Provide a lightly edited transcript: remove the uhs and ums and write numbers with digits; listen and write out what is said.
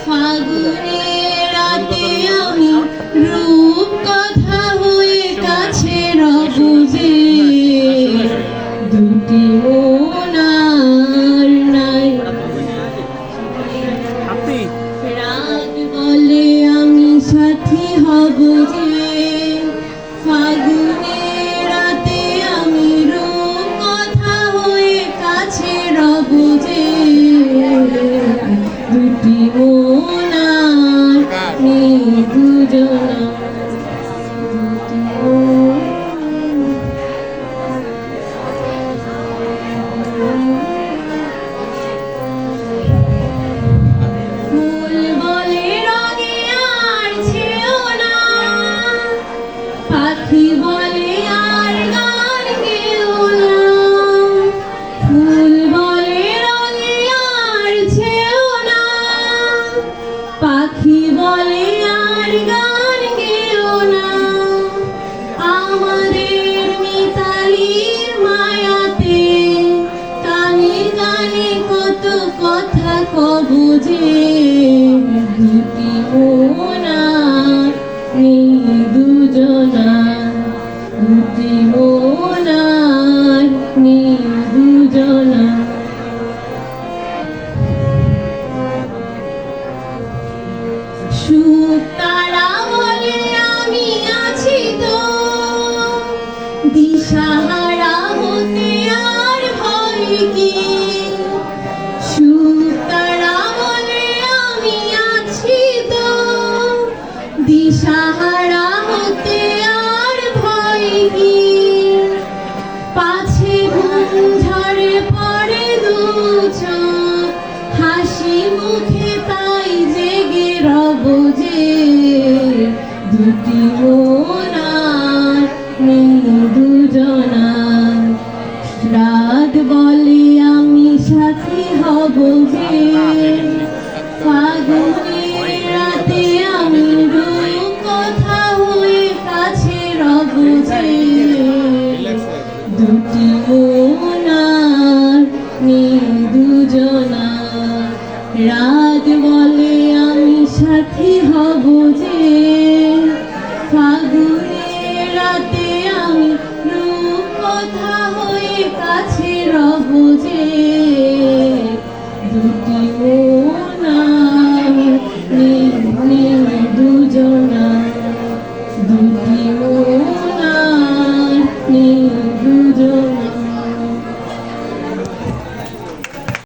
ফাগুনের রাতে আমি রূপ কথা হয়ে কাছে রব যে, দুটি মন আর নাই। রাত বলে আমি সাথী হব যে, ফাগুনের রাতে আমি রূপ কথা হয়ে কাছে রব যে, দুটি মন আর নেই দুজনা। ফুল বলে রঙে আর ছেও না, পাখি বলে আর গান গেও না। ফুল বলে রঙে আর ছেও না, পাখি বলে আর গান গেও না। আমাদের মিতালির মায়াতে কানে কানে কত কথা কব যে, দুটি মন আর নেই দুজনা, দুটি মন আর নেই দুজনা। সুখ তারা বলে আমি আছি তো, দিশাহারা হতে আর ভয় কি। সুখ তারা বলে আমি আছি তো, দিশাহারা হতে আর ভয় কি। পাছে ঘুম ঝরে পড়ে দু চোখ, হাসি মুখে তাই জেগে রব যে, দুটি মন আর নেই দুজনা। রাত বলে আমি সাথী হব যে, ফাগুনের রাতে আমি রূপ কথা হয়ে কাছে রব যে, দুটি মন আর নেই দুজনা। রাত বলে আমি সাথী হব যে, ফাগুনের রাতে আমি রূপ কথা হয়ে কাছে রব যে, দুটি মন আর নেই দুজনা, দুটি মন আর নেই